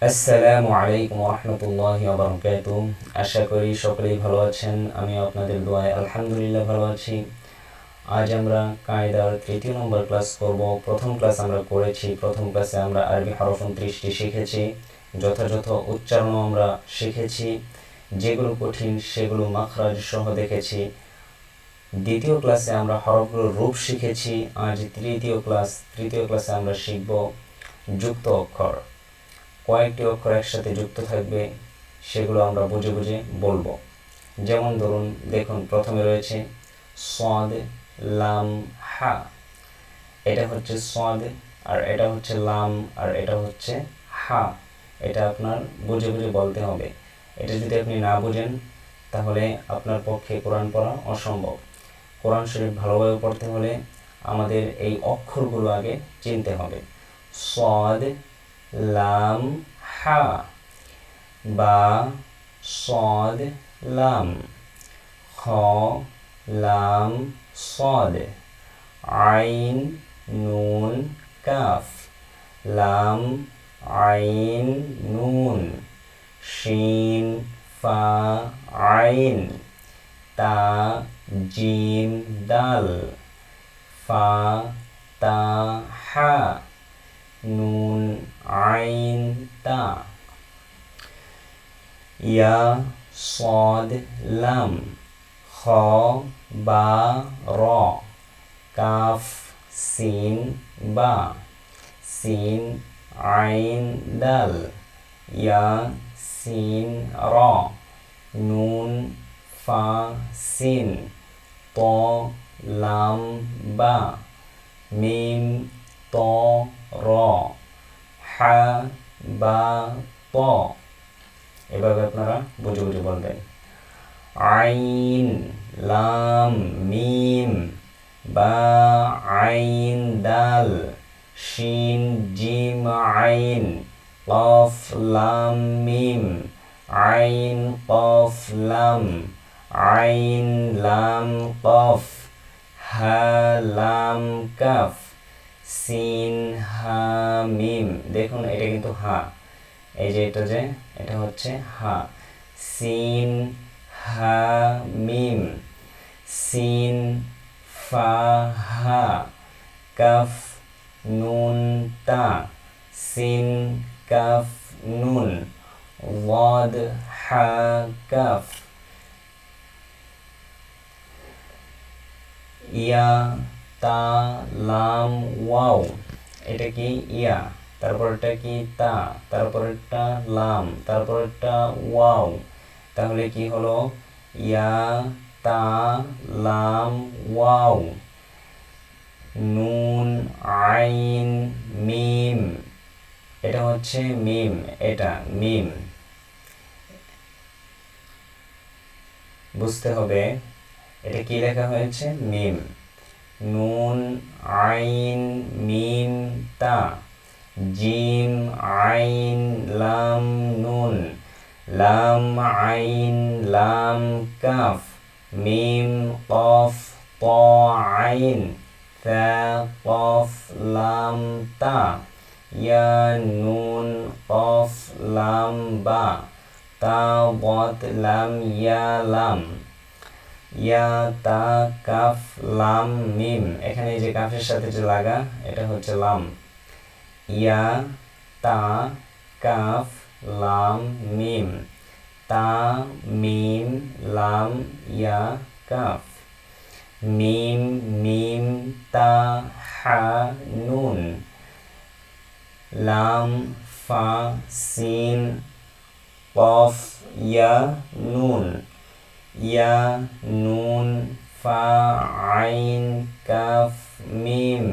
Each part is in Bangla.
আসসালামু আলাইকুম ওয়া রাহমাতুল্লাহি ওয়া বারাকাতুহু। আশা করি সকলেই ভালো আছেন। আমি আপনাদের দোয়ায় আলহামদুলিল্লাহ ভালো আছি। আজ আমরা কায়দার ৩য় নম্বর ক্লাস করব। প্রথম ক্লাস আমরা করেছি। প্রথম ক্লাসে আমরা আরবি হরফ ২৯টি শিখেছি, যথাযথ উচ্চারণও আমরা শিখেছি, যেগুলো কঠিন সেগুলো মাখরাজ সহ দেখেছি। দ্বিতীয় ক্লাসে আমরা হরফগুলোর রূপ শিখেছি। আজ তৃতীয় ক্লাসে আমরা শিখব যুক্ত অক্ষর। কয়েকটি অক্ষর একসাথে যুক্ত থাকবে, সেগুলো আমরা বুঝে বুঝে বলবো। যেমন ধরুন, দেখুন প্রথমে রয়েছে সদ, লাম, হা। এটা হচ্ছে সদ, আর এটা হচ্ছে লাম, আর এটা হচ্ছে হা। এটা আপনার বুঝে বুঝে বলতে হবে। এটা যদি আপনি না বুঝেন তাহলে আপনার পক্ষে কোরআন পড়া অসম্ভব। কোরআন শরীফ ভালোভাবে পড়তে হলে আমাদের এই অক্ষরগুলো আগে চিনতে হবে। সদ, লাম, হা, বা, সদ, লাম, খ, লাম, সদ, আইন, নুন, কাফ, লাম, আইন, নুন, শিন, ফা, আইন, তা, জিম, দাল, ফা, তা, হা, নুন, আইন, তা, ইয়া, সদ, লাম, খ, বা, র, কাফ, সিন, বা, সিন, আইন, দাল, ইয়া, সিন, র, নুন, ফা, সিন, ত, লাম, বা, মিম, ত, র, হা, বা, ত। এভাবে আপনারা বুঝে বুঝে বলবেন। আইন, লাম, মিম, বা, আইন, দাল, শিন, জিম, আইন, কফ, লাম, মিম, আইন, কফ, লাম, আইন, লাম, কফ, হা, লাম, কাফ, সিন, হা, মিম। দেখুন এটা কিন্তু হা। এই যে এটা হচ্ছে হা। সিন, হা, মিম, সিন, ফা, হা, কাফ, নুন, তা, সিন, কাফ, নুন, ওয়াদ, হা, কাফ, ইয়া, তা, লাম, ওয়াও। এটা কি ইয়া, তারপরটা কি তা, তারপরেরটা লাম, তারপরেরটা ওয়াও। তাহলে কি হলো? ইয়া, তা, লাম, ওয়াও, নুন, আইন, মিম। এটা হচ্ছে মিম, এটা মিম। বুঝতে হবে এটা কি লেখা হয়েছে, মিম। নুন, আইন, মিম, তা, জিম, আইন, লাম, নুন, লাম, আইন, লাম, কাফ, মিম, কফ, ত, আইন, তা, কফ, লাম, তা, ইয়া, নুন, কফ, লাম, বা, তা, বত, লাম, ইয়া, লাম, ইয়া, তা, কাফ, লাম, মিম। এখানে যে কাফের সাথে যে লাগা, এটা হচ্ছে লাম। ইয়া, তা, কাফ, লাম, মিম, তা, মিম, লাম, ইয়া, কাফ, মিম, মিম, তা, হা, নুন, লাম, ফা, সিন, কফ, ইয়া, নুন, ইয়া, নুন, ফা, আইন, কাফ, মিম,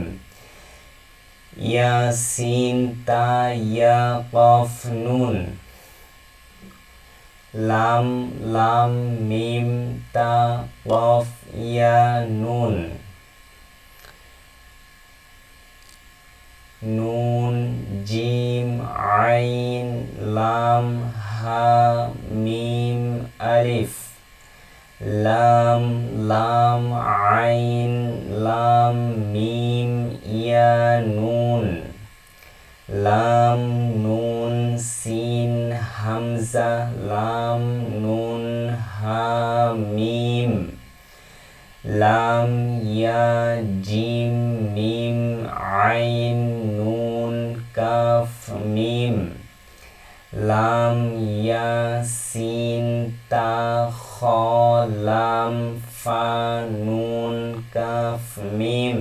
ইয়া, সিন, তা, ইয়া, কফ, নুন, লাম, লাম, মিম, তা, কফ, ইয়া, নুন, নুন, জিম, আইন, লাম, হা, মিম, আলিফ, লাম, লাম, আইন, লাম, মিম, ইয়া, নুন, লাম, নুন, সিন, হামজা লাম নুন হা মিম লাম ইয়া জিম মিম আইন নুন কাফ মিম লাম ইয়া সিন তা খ লাম ফা নুন কাফ মিম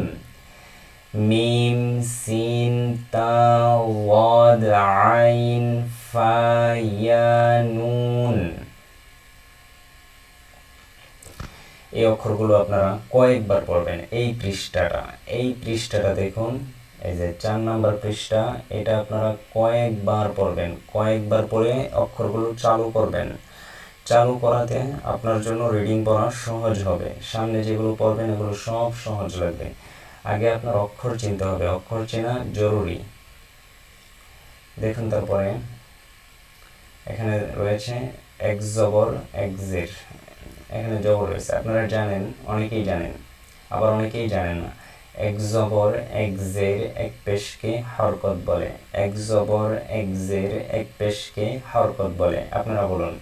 মিম সিন তা ওয়াদ আইন ফা ইয়া নুন। এই অক্ষরগুলো আপনারা কয়েকবার পড়বেন। এই পৃষ্ঠাটা দেখুন, এই যে 4 নাম্বার পৃষ্ঠা, এটা আপনারা কয়েকবার পড়বেন। কয়েকবার পড়ে অক্ষরগুলো চালু করবেন। চালু করাতে আপনার জন্য রিডিং পড়া সহজ হবে। সামনে যেগুলো পড়বেন এগুলো সব সহজ লাগবে। আগে আপনার অক্ষর চিনতে হবে, অক্ষর চেনা জরুরি। দেখুন, তারপরে এখানে রয়েছে এক জবর এক জের, এখানে জবর রয়েছে, আপনারা জানেন, অনেকেই জানেন, আবার অনেকেই জানেন না। এক জবর এক জের এক পেশকে হরকত বলে। এক জবর এক জের এক পেশকে হরকত বলে। আপনারা বলুন,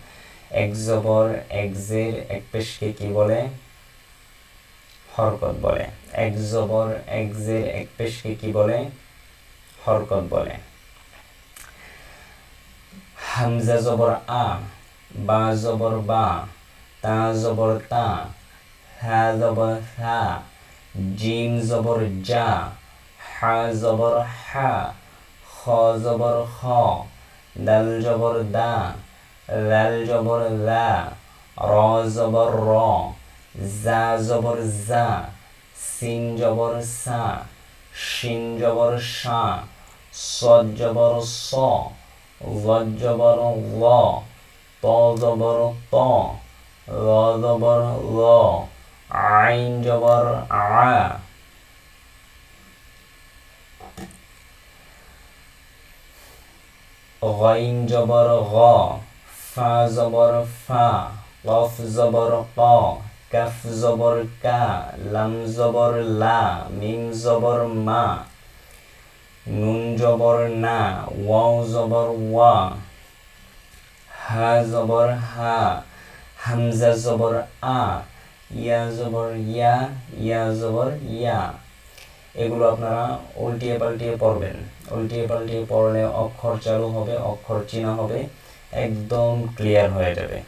এক জবর এক জের এক পেশকে কি বলে? হরকত বলে। এক জবর এক জের এক পেশকে কি বলে? হরকত বলে। হামজা জবর আ, বা জবর বা, তা জবর তা, হা জবর হা, জিম জবর জা, হা জবর হা, খ জবর খ, দাল জবর দা, লাল জবর লা, র জবর র, জা জবর জা, সিন জবর সা, শিন জবর শা, সদ জবর স, ওয়াজ জবর ল, ত জবর ত, ল জবর ল, আইন জবর আ, গাইন জবর গ, ফা জবর ফা, কফ জবর ক, কাফ জবর কা, লাম জবর লা, মিম জবর মা, নুন জবর না, ওয়াও জবর ওয়া, হা জবর হা, হামজা জবর আ, ইয়া জবর ইয়া, ইয়া জবর ইয়া। এগুলো আপনারা উল্টিয়ে পাল্টিয়ে পড়বেন। উল্টিয়ে পাল্টিয়ে পড়লে অক্ষর চালু হবে, অক্ষর চেনা হবে, একদম ক্লিয়ার হয়ে যাবে।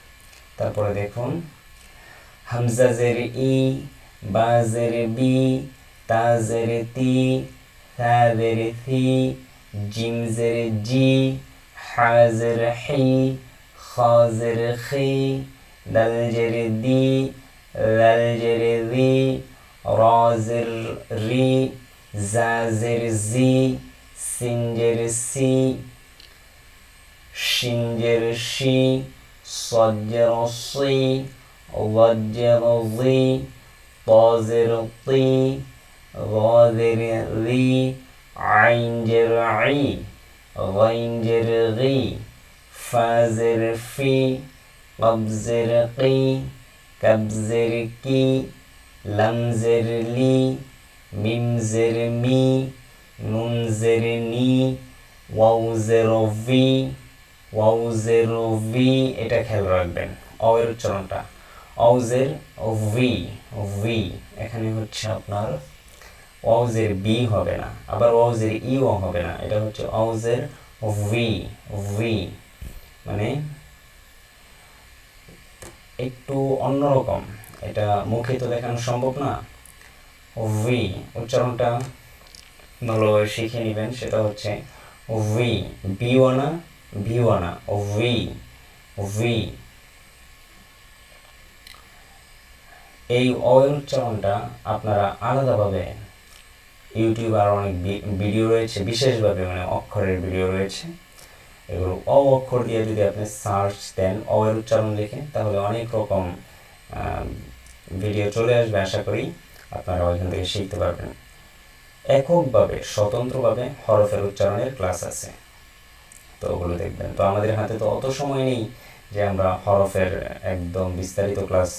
তারপরে দেখুন, হামজা জের ই, বা জের বি, তা জের তি, থা জের থি, জিম জের জি, হা জের হি, খ জের খি, দাল জের দি, লাল জের দি, র জের রি, জা জের জি, সিন জের সি, শিন জের শি, صاد জের সি, ওয়াজ জের জি, ত জের তি, গ জের রি, আইন জের আই, গাইন জের গি, ফা জের ফি, কব জের কি, কাব জের কি, লাম জের লি, মিম জের মি, নুন জের নি, ওয়াও জের ভি, ওয়াও জের ভি। এটা খেয়াল রাখবেন, অ এর উচ্চারণটা, ওয়াও জের ভি, ভি। এখানে হচ্ছে আপনার ওয়াও জের বি হবে না, আবার ওয়াও জের ইও হবে না, এটা হচ্ছে ওয়াও জের ভি, ভি। মানে একটু অন্যরকম, এটা মুখে তো দেখানো সম্ভব না। ভি উচ্চারণটা ভালোভাবে শিখে নেবেন, সেটা হচ্ছে ভি, বিওয়ানা, ভিওয়ানা, ভি, ভি। এই অ এর উচ্চারণটা আপনারা আলাদাভাবে ইউটিউবে আরও অনেক ভিডিও রয়েছে, বিশেষভাবে মানে অক্ষরের ভিডিও রয়েছে। এগুলো অ অক্ষর দিয়ে যদি আপনি সার্চ দেন অ এর উচ্চারণ লিখে, তাহলে অনেক রকম ভিডিও চলে আসবে। আশা করি আপনারা ওইখান থেকে শিখতে পারবেন। এককভাবে স্বতন্ত্রভাবে হরফের উচ্চারণের ক্লাস আছে, তো ওগুলো দেখবেন। তো আমাদের হাতে তো অত সময় নেই যে আমরা হরফের একদম বিস্তারিত ক্লাস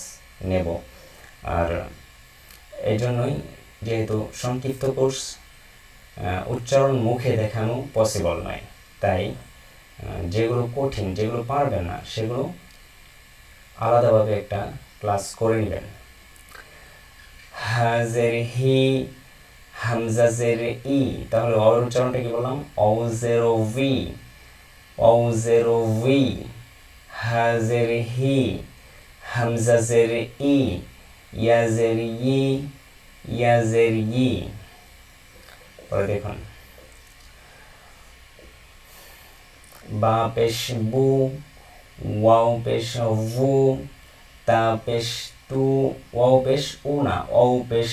নেব, আর এই জন্যই যেহেতু সংক্ষিপ্ত কোর্স, উচ্চারণ মুখে দেখানো পসিবল নয়, তাই যেগুলো কঠিন, যেগুলো পারবেন না, সেগুলো আলাদাভাবে একটা ক্লাস করে নেবেন। হাজের হি, হামজা জের ই, তাহলে অর উচ্চারণটা কি বললাম? ও জেরো ভি, ও জেরো ভি। হাজের হি, হামজা জের ই, ইয়া জের ই, ইয়া জের ই। পরে দেখুন, বা পেশ বু, ওয়াও পেশ ভু, তা পেশ তু, ওয়াও পেশ উ না, ওয়াও পেশ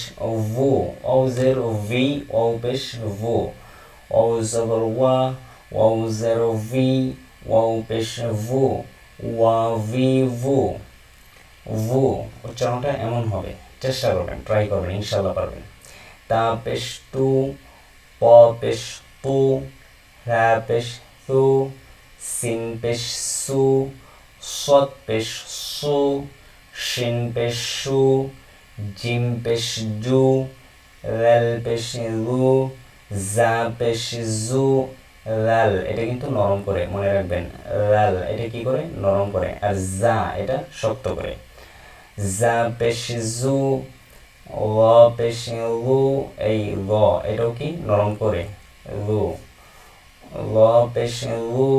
ভু, ওয়াও জের ভি, ওয়াও পেশ ভু, ওয়াও জবর ওয়া, ওয়াও জের ভি, ওয়াও পেশ ভু, ওয়া ভি ভু, ভু। উচ্চারণটা এমন হবে, চেষ্টা করবেন, ট্রাই করবেন, ইনশাল্লাহ পারবেন। তা পেশ তু, প পেশ তু, রা পেশ তু, সিন পেশ সু, সৎ পেশ সু, শিন পেশ সু, জিম পেশ জু, লাল পেশ লু, জা পেশ জু, লাল। এটা কিন্তু নরম করে মনে রাখবেন, লাল এটা কি করে? নরম করে। আর জা এটা শক্ত করে। জা পেশ জু, ল পেশ লু, এই ল এটাও কি নরম করে, লু। ল পেশ লু,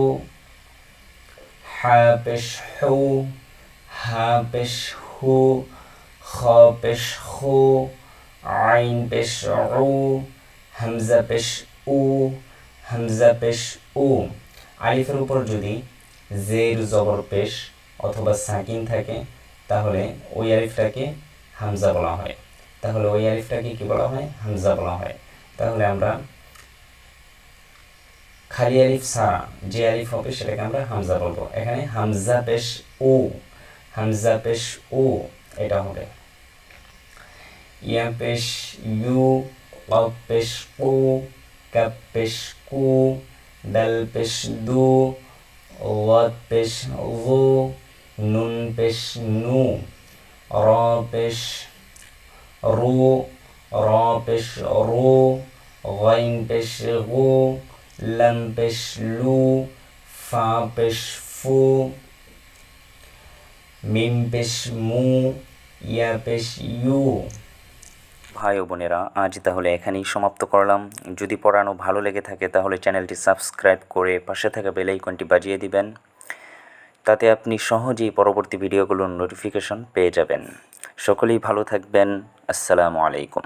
হা পেশ হু, হা পেশ হু, খ পেশ খু, আইন পেশ উ, হামজা পেশ উ, হামজা পেশ উ। আলিফের উপর যদি জের জবর পেশ অথবা সাকিন থাকে তাহলে ওই আলিফটাকে হামজা বলা হয়, তাহলে ওই আলিফটাকে কি বলা হয়? হামজা বলা হয়। তাহলে আমরা খালি আলিফ ছাড়া যে আলিফ হবে সেটাকে আমরা হামজা বলবো। এখানে হামজা পেশ উ, হামজা পেশ উ এটা হবে। ইয়া পেশ ইউ, ওয়াও পেশ উ, কাপ পেশ কু, দাল পেশ দু, ওয়াত পেশ লু, নুন পেশ নু, র পেশ রু, র পেশ রু, গাইন পেশ গু, লাম পেশ লু, ফা পেশ ফু, মিম পেশ মু, ইয়া পেশ ইউ। ভাই ও বোনেরা, আজ তাহলে এখানেই সমাপ্ত করলাম। যদি পড়ানো ভালো লেগে থাকে তাহলে চ্যানেলটি সাবস্ক্রাইব করে পাশে থাকা বেল আইকনটি বাজিয়ে দিবেন, তাতে আপনি সহজেই পরবর্তী ভিডিওগুলোর নোটিফিকেশন পেয়ে যাবেন। সকলেই ভালো থাকবেন। আসসালামু আলাইকুম।